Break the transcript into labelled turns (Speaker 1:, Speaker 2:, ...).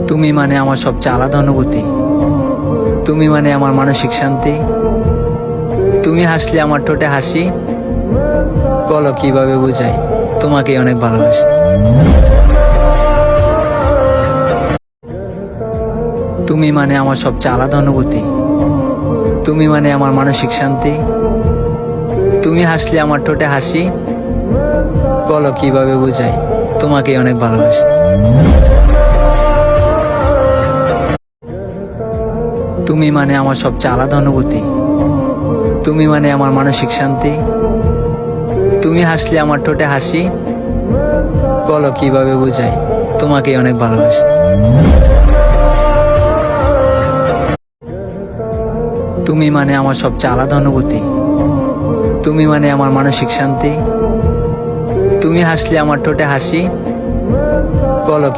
Speaker 1: তুমি মানে আমার সবচেয়ে আলাদা অনুভূতি। তুমি মানে আমার মানসিক শান্তি। তুমি হাসলে আমার ঠোঁটে হাসি। বলো কিভাবে বুঝাই, তোমাকে অনেক ভালোবাসি। তুমি মানে আমার সবচেয়ে আলাদা অনুভূতি। তুমি মানে আমার মানসিক শান্তি। তুমি হাসলে আমার ঠোঁটে হাসি। বলো কিভাবে বুঝাই, তোমাকে অনেক ভালোবাসি। তুমি মানে আমার সবচেয়ে আলাদা অনুভূতি। তুমি মানে আমার মানসিক শান্তি। তুমি হাসলে আমার ঠোঁটে হাসি। বলো কিভাবে বুঝাই, তোমাকে অনেক ভালোবাসি। তুমি মানে আমার সবচেয়ে আলাদা অনুভূতি। তুমি মানে আমার মানসিক শান্তি। তুমি হাসলে আমার ঠোঁটে হাসি। বলো